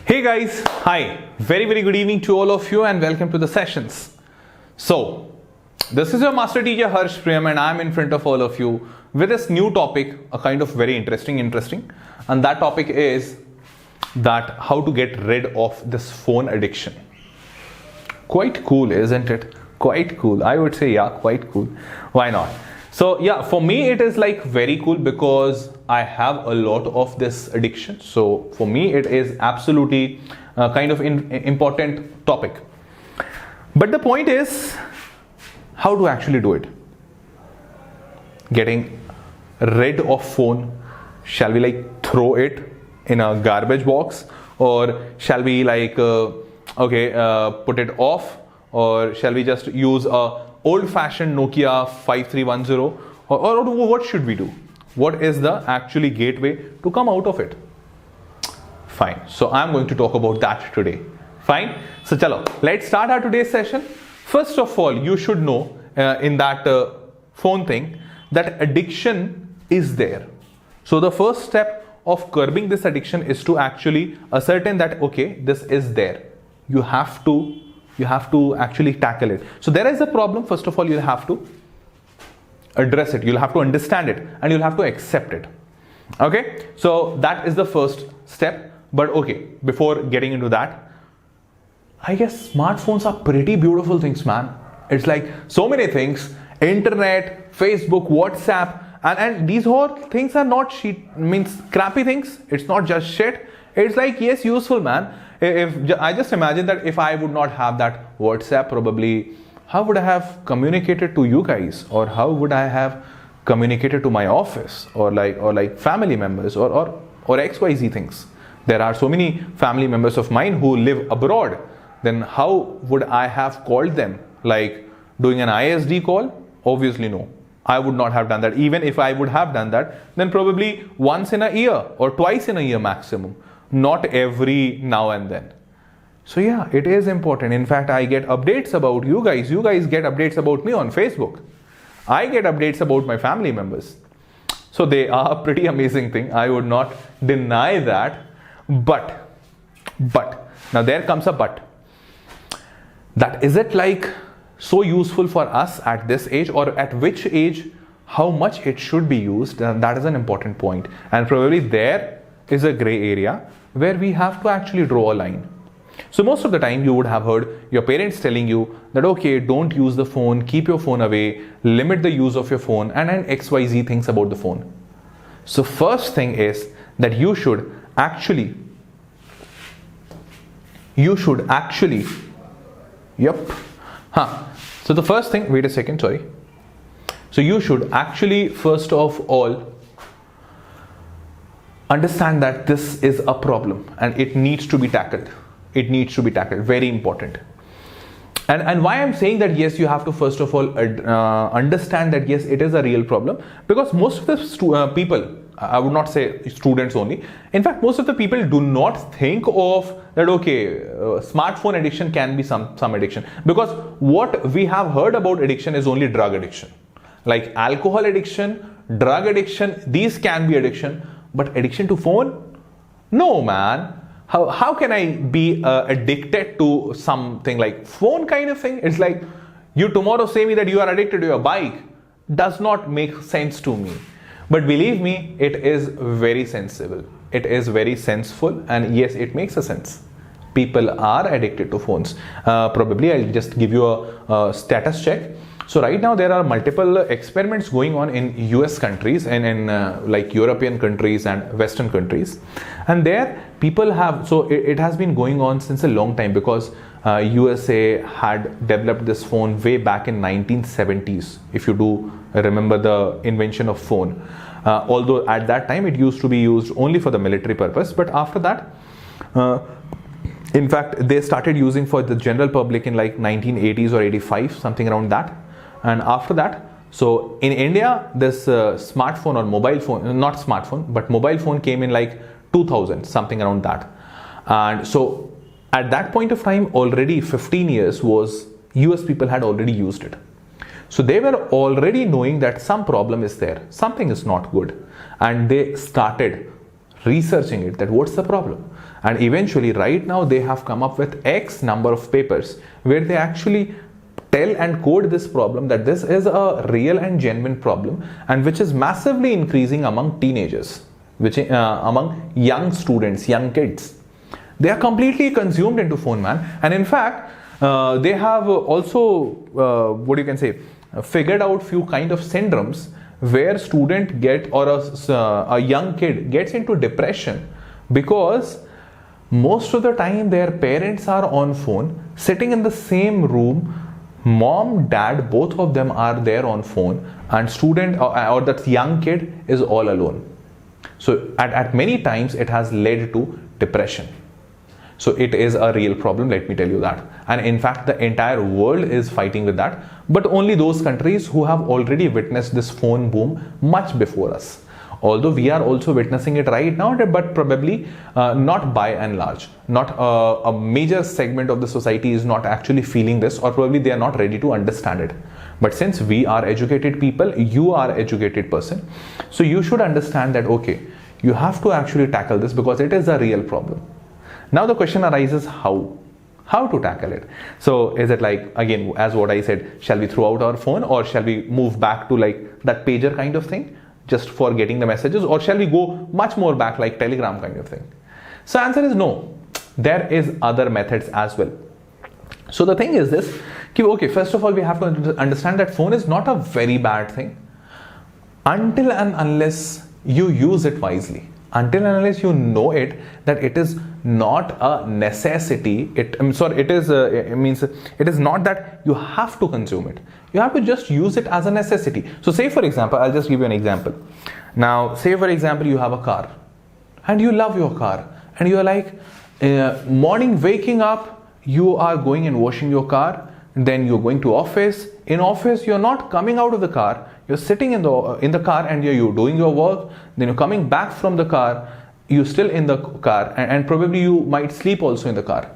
Hey guys, hi, very good evening to all of you and welcome to the sessions. So, this is your master teacher Harsh Priyam and I'm in front of all of you with this new topic, a kind of very interesting, and that topic is that how to get rid of this phone addiction. Quite cool, isn't it? Quite cool. I would say, yeah, quite cool. Why not? So yeah, for me it is like very cool because I have a lot of this addiction. So for me it is absolutely kind of important topic. But the point is how to actually do it. Getting rid of phone. Shall we like throw it in a garbage box, or shall we like put it off, or shall we just use a old-fashioned Nokia 5310, or what should we do? What is the actually gateway to come out of it? Fine. So I'm going to talk about that today. Fine. So chalo, let's start our today's session. First of all, you should know in that phone thing that addiction is there. So the first step of curbing this addiction is to actually ascertain that okay, this is there. You have to actually tackle it. So there is a problem. First of all, you'll have to address it. You'll have to understand it and you'll have to accept it. Okay. So that is the first step. But okay, before getting into that, I guess smartphones are pretty beautiful things, man. It's like so many things, internet, Facebook, WhatsApp, and these whole things are not crappy things. It's not just shit. It's like, yes, useful, man. If I just imagine that if I would not have that WhatsApp, probably how would I have communicated to you guys, or how would I have communicated to my office, or like family members, or XYZ things. There are so many family members of mine who live abroad. Then how would I have called them? Like doing an ISD call? Obviously no. I would not have done that. Even if I would have done that, then probably once in a year or twice in a year maximum. Not every now and then. So yeah, it is important. In fact, I get updates about you guys. You guys get updates about me on Facebook. I get updates about my family members. So they are a pretty amazing thing. I would not deny that. But, now there comes a but. That is it like so useful for us at this age, or at which age, how much it should be used? That is an important point. And probably there is a gray area where we have to actually draw a line. So most of the time you would have heard your parents telling you that okay, don't use the phone, keep your phone away, limit the use of your phone, and XYZ things about the phone. So first thing is that you should actually so the first thing, wait a second, sorry. So you should actually first of all understand that this is a problem and it needs to be tackled. It needs to be tackled. Very important. And why I'm saying that yes, you have to first of all understand that yes, it is a real problem, because most of the people, I would not say students only, in fact most of the people do not think of that okay, smartphone addiction can be some addiction, because what we have heard about addiction is only drug addiction. Like alcohol addiction, drug addiction, these can be addiction, but addiction to phone? No, man. How can I be addicted to something like phone kind of thing? It's like you tomorrow say me that you are addicted to your bike. Does not make sense to me. But believe me, it is very sensible. It is very senseful, and yes, it makes a sense. People are addicted to phones. Probably I'll just give you a status check. So right now there are multiple experiments going on in US countries and in like European countries and Western countries. And there people have, so it has been going on since a long time, because USA had developed this phone way back in 1970s. If you do remember the invention of phone. Although at that time it used to be used only for the military purpose. But after that, in fact, they started using for the general public in like 1980s or 85, something around that. And after that, so in India, this smartphone or mobile phone, not smartphone, but mobile phone came in like 2000, something around that. And so at that point of time, already 15 years was US people had already used it. So they were already knowing that some problem is there, something is not good. And they started researching it, that what's the problem. And eventually right now they have come up with X number of papers where they actually tell and code this problem, that this is a real and genuine problem, and which is massively increasing among teenagers, which among young students, young kids. They are completely consumed into phone, man. And in fact, they have also what you can say, figured out few kind of syndromes where student get, or a young kid gets into depression, because most of the time their parents are on phone, sitting in the same room, mom, dad, both of them are there on phone, and student or that young kid is all alone. So at many times it has led to depression. So it is a real problem, let me tell you that. And in fact, the entire world is fighting with that, but only those countries who have already witnessed this phone boom much before us. Although we are also witnessing it right now, but probably not by and large. Not a major segment of the society is not actually feeling this, or probably they are not ready to understand it. But since we are educated people, you are educated person, so you should understand that, okay, you have to actually tackle this because it is a real problem. Now the question arises, how to tackle it? So is it like, again, as what I said, shall we throw out our phone, or shall we move back to like that pager kind of thing, just for getting the messages, or shall we go much more back like Telegram kind of thing? So answer is no. There is other methods as well. So the thing is this, okay, first of all we have to understand that phone is not a very bad thing until and unless you use it wisely. Until and unless you know it, that it is not a necessity. It is not that you have to consume it. You have to just use it as a necessity. So say for example, I'll just give you an example. Now say for example, you have a car and you love your car, and you are like morning waking up, you are going and washing your car, then you're going to office. In office, you're not coming out of the car, you're sitting in the car and you're doing your work. Then you're coming back from the car, you're still in the car, and probably you might sleep also in the car.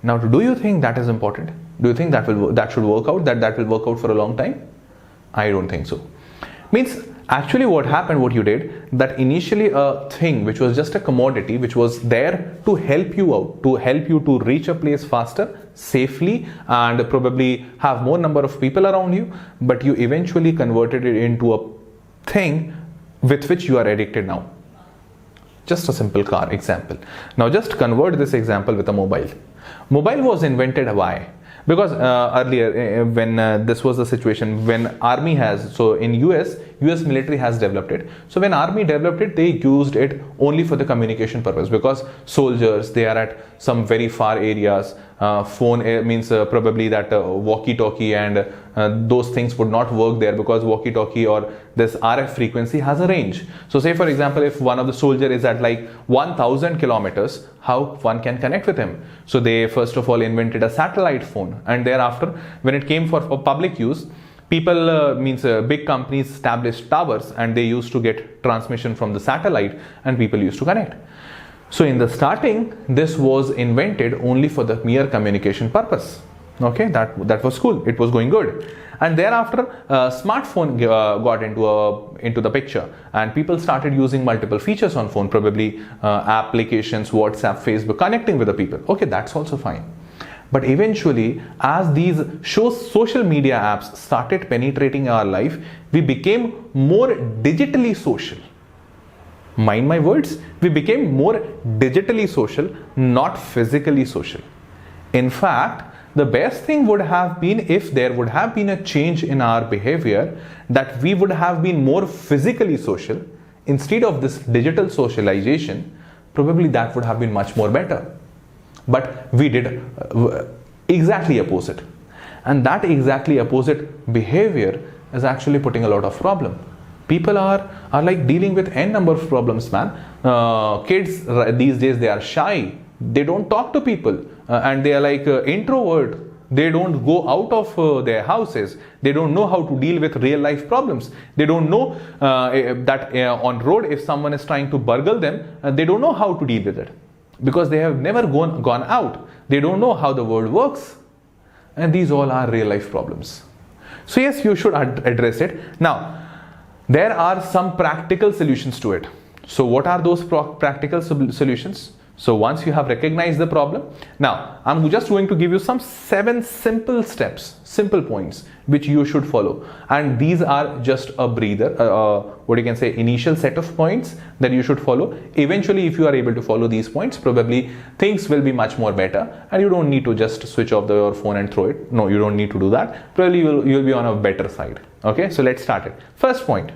Now, do you think that is important? Do you think that should work out, that will work out for a long time? I don't think so. Means actually what happened, what you did, that initially a thing which was just a commodity, which was there to help you out, to help you to reach a place faster, safely, and probably have more number of people around you, but you eventually converted it into a thing with which you are addicted now. Just a simple car example. Now just convert this example with a mobile. Mobile was invented why? Because earlier when this was the situation, when army has, so in US military has developed it. So when army developed it, they used it only for the communication purpose, because soldiers, they are at some very far areas. Phone means probably that walkie-talkie and those things would not work there, because walkie-talkie or this RF frequency has a range. So say for example, if one of the soldier is at like 1000 kilometers, how one can connect with him? So they first of all invented a satellite phone, and thereafter when it came for public use, people big companies established towers, and they used to get transmission from the satellite, and people used to connect. So in the starting, this was invented only for the mere communication purpose. Okay, that was cool. It was going good. And thereafter, smartphone got into the picture, and people started using multiple features on phone, probably applications, WhatsApp, Facebook, connecting with the people. Okay, that's also fine. But eventually, as these social media apps started penetrating our life, we became more digitally social. Mind my words, we became more digitally social, not physically social. In fact, the best thing would have been if there would have been a change in our behavior, that we would have been more physically social instead of this digital socialization. Probably that would have been much more better. But we did exactly opposite. And that exactly opposite behavior is actually putting a lot of problem. People are like dealing with n number of problems, man. Kids these days, they are shy. They don't talk to people, and they are like introvert. They don't go out of their houses. They don't know how to deal with real life problems. They don't know that on road, if someone is trying to burgle them, they don't know how to deal with it, because they have never gone out. They don't know how the world works. And these all are real life problems. So yes, you should address it. Now, there are some practical solutions to it. So what are those practical solutions? So once you have recognized the problem, now I'm just going to give you some 7 simple steps, simple points which you should follow, and these are just a breather, what you can say, initial set of points that you should follow. Eventually, if you are able to follow these points, probably things will be much more better, and you don't need to just switch off your phone and throw it. No, you don't need to do that. Probably you'll be on a better side. Okay, so let's start it. First point.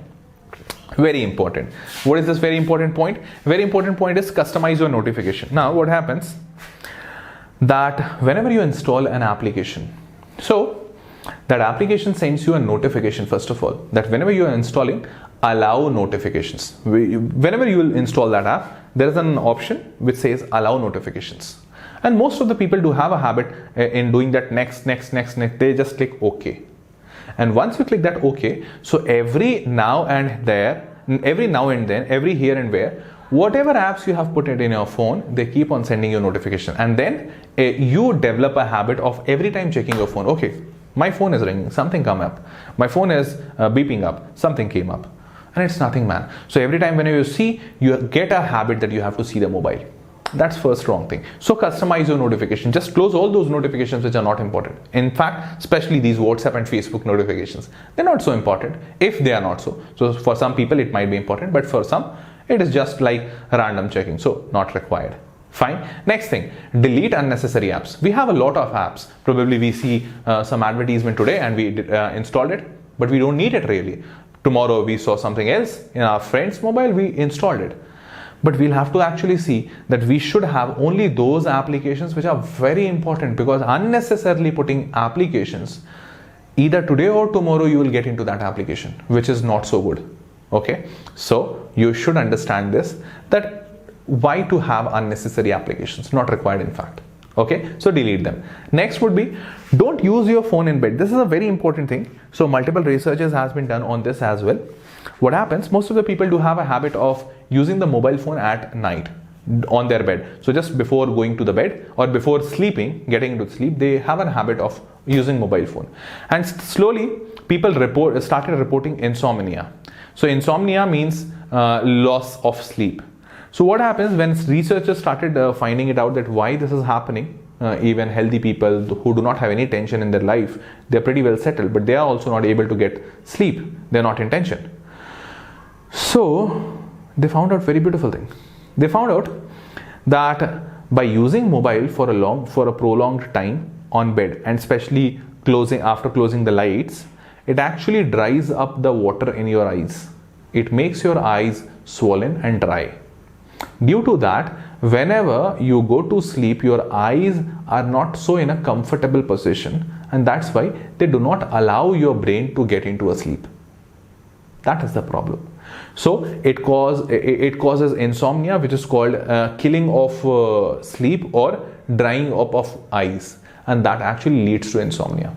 Very important. What is this very important point? Very important point is customize your notification. Now what happens that whenever you install an application, so that application sends you a notification. First of all, that whenever you are installing, allow notifications. Whenever you will install that app, there is an option which says allow notifications, and most of the people do have a habit in doing that next. They just click OK. And once you click that OK, so every now and then, every here and there, whatever apps you have put it in your phone, they keep on sending you notification. And then you develop a habit of every time checking your phone. Okay, my phone is ringing, something come up. My phone is beeping up, something came up. And it's nothing, man. So every time whenever you see, you get a habit that you have to see the mobile. That's first wrong thing. So customize your notification. Just close all those notifications which are not important. In fact, especially these WhatsApp and Facebook notifications, they're not so important if they are not so. So for some people it might be important, but for some it is just like random checking, so not required. Fine. Next thing, delete unnecessary apps. We have a lot of apps. Probably we see some advertisement today and we installed it, but we don't need it really. Tomorrow we saw something else in our friend's mobile, we installed it. But we'll have to actually see that we should have only those applications which are very important, because unnecessarily putting applications, either today or tomorrow you will get into that application, which is not so good. Okay, so you should understand this, that why to have unnecessary applications, not required in fact. Okay, so delete them. Next would be, don't use your phone in bed. This is a very important thing. So multiple researches has been done on this as well. What happens, most of the people do have a habit of using the mobile phone at night on their bed. So just before going to the bed or before sleeping, getting into sleep, they have a habit of using mobile phone. And slowly people started reporting insomnia. So insomnia means loss of sleep. So what happens when researchers started finding it out that why this is happening, even healthy people who do not have any tension in their life, they're pretty well settled, but they are also not able to get sleep. They're not in tension. So they found out very beautiful thing. They found out that by using mobile for a prolonged time on bed, and especially after closing the lights, it actually dries up the water in your eyes. It makes your eyes swollen and dry. Due to that, whenever you go to sleep, your eyes are not so in a comfortable position, and that's why they do not allow your brain to get into a sleep. That is the problem. So it causes insomnia, which is called killing of sleep or drying up of eyes, and that actually leads to insomnia.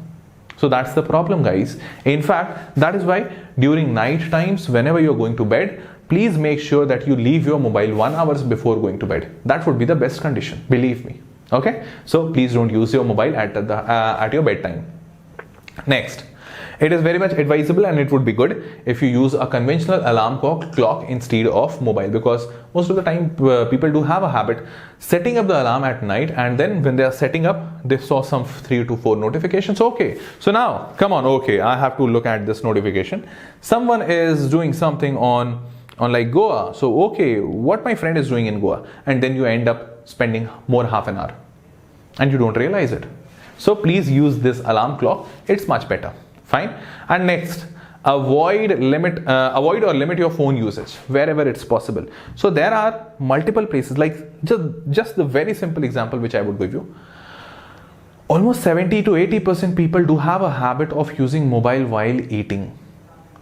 So that's the problem, guys. In fact, that is why during night times, whenever you're going to bed, please make sure that you leave your mobile 1 hour before going to bed. That would be the best condition, believe me. Okay, so please don't use your mobile at your bedtime. Next, it is very much advisable and it would be good if you use a conventional alarm clock instead of mobile, because most of the time people do have a habit setting up the alarm at night, and then when they are setting up, they saw some 3 to 4 notifications. Okay, so now come on, okay, I have to look at this notification. Someone is doing something on like Goa. So okay, what my friend is doing in Goa, and then you end up spending more half an hour and you don't realize it. So please use this alarm clock. It's much better. Fine. And next, avoid or limit your phone usage wherever it's possible. So there are multiple places, like just the very simple example which I would give you. Almost 70 to 80% people do have a habit of using mobile while eating.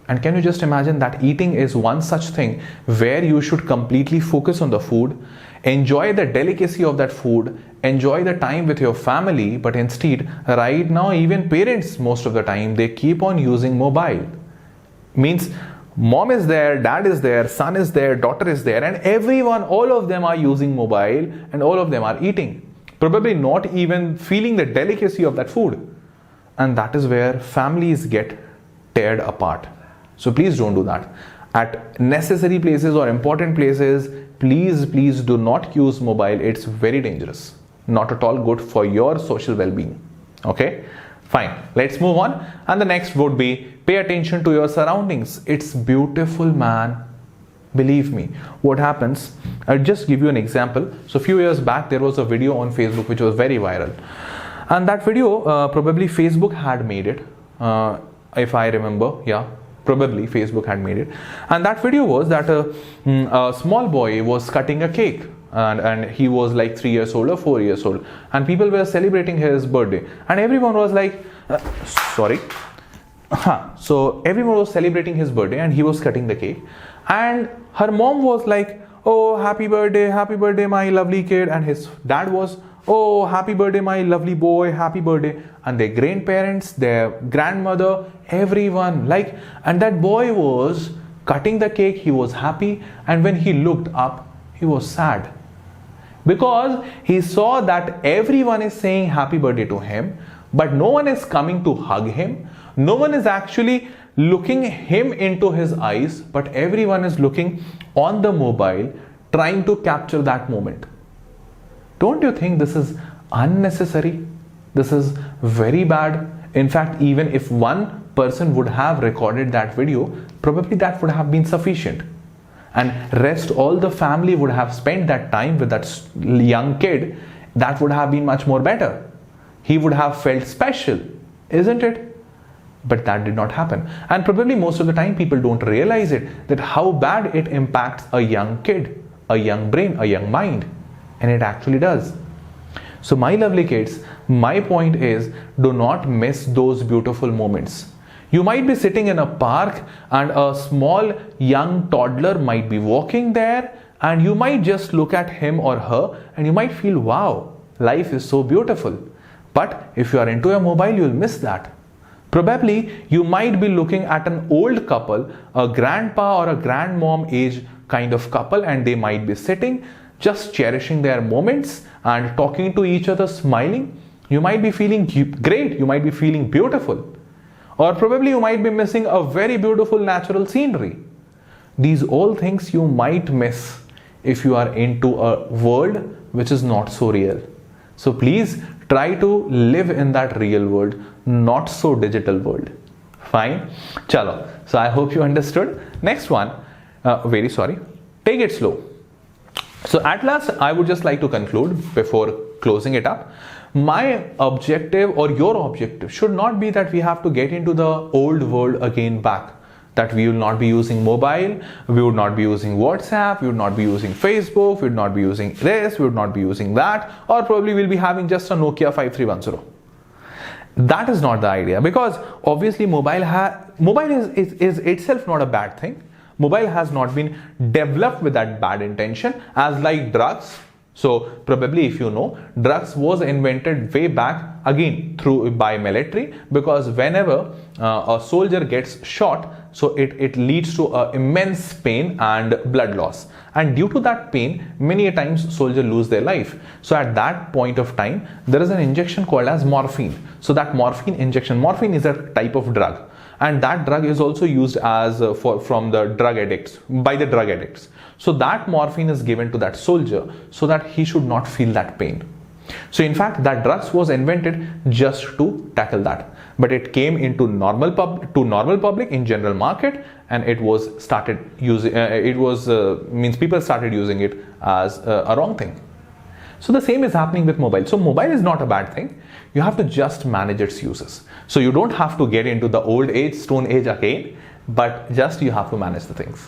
And can you just imagine that eating is one such thing where you should completely focus on the food, enjoy the delicacy of that food, enjoy the time with your family, but instead, right now, even parents, most of the time, they keep on using mobile. Means mom is there, dad is there, son is there, daughter is there, and everyone, all of them are using mobile and all of them are eating. Probably not even feeling the delicacy of that food. And that is where families get teared apart. So please don't do that. at necessary places or important places, please do not use mobile. It's very dangerous, not at all good for your social well-being. Okay, fine, let's move on. And the next would be pay attention to your surroundings. It's beautiful, man. Believe me. What happens, I'll just give you an example. So a few years back there was a video on Facebook which was very viral, and that video probably Facebook had made it, if I remember. Yeah, probably Facebook had made it. And that video was that a small boy was cutting a cake, and he was like 3 years old or 4 years old, and people were celebrating his birthday, and everyone was like so everyone was celebrating his birthday, and he was cutting the cake, and her mom was like, oh, happy birthday my lovely kid, and his dad was, oh, happy birthday my lovely boy, happy birthday. And their grandparents, their grandmother, everyone, like, and that boy was cutting the cake, he was happy, and when he looked up, he was sad, because he saw that everyone is saying happy birthday to him, but no one is coming to hug him, no one is actually looking him into his eyes, but everyone is looking on the mobile, trying to capture that moment. Don't you think this is unnecessary? This is very bad. In fact, even if one person would have recorded that video, probably that would have been sufficient, and rest all the family would have spent that time with that young kid. That would have been much more better. He would have felt special, isn't it? But that did not happen, and probably most of the time people don't realize it, that how bad it impacts a young kid, a young brain, a young mind, and it actually does. So my lovely kids, my point is, do not miss those beautiful moments. You might be sitting in a park and a small young toddler might be walking there, and you might just look at him or her and you might feel, wow, life is so beautiful. But if you are into your mobile, you will miss that. Probably you might be looking at an old couple, a grandpa or a grandmom age kind of couple, and they might be sitting just cherishing their moments and talking to each other, smiling. You might be feeling great, you might be feeling beautiful, or probably you might be missing a very beautiful natural scenery. These all things you might miss if you are into a world which is not so real. So please try to live in that real world, not so digital world. Fine? Chalo. So I hope you understood. Next one, take it slow. So at last, I would just like to conclude before closing it up. My objective or your objective should not be that we have to get into the old world again back. That we will not be using mobile, we would not be using WhatsApp, we would not be using Facebook, we would not be using this, we would not be using that, or probably we'll be having just a Nokia 5310. That is not the idea, because obviously mobile is itself not a bad thing. Mobile has not been developed with that bad intention, as like drugs. So probably if you know, drugs was invented way back again by military, because whenever a soldier gets shot, so it leads to immense pain and blood loss, and due to that pain many a times soldiers lose their life. So at that point of time there is an injection called as morphine. So that morphine is a type of drug, and that drug is also used as from the drug addicts, by the drug addicts. So that morphine is given to that soldier so that he should not feel that pain. So in fact that drugs was invented just to tackle that, but it came into normal public in general market, and it was started using people started using it as a wrong thing. So the same is happening with mobile. So mobile is not a bad thing. You have to just manage its uses. So you don't have to get into the old age, stone age again, but just you have to manage the things.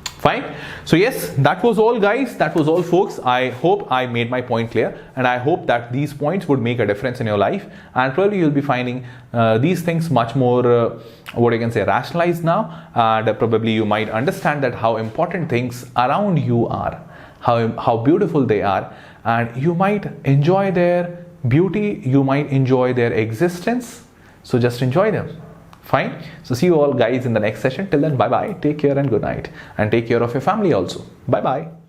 Fine. So yes, that was all guys, that was all folks. I hope I made my point clear, and I hope that these points would make a difference in your life, and probably you'll be finding these things much more rationalized now, and probably you might understand that how important things around you are, how beautiful they are, and you might enjoy their beauty, you might enjoy their existence. So just enjoy them. Fine. So see you all guys in the next session. Till then, bye bye. Take care and good night. And take care of your family also. Bye bye.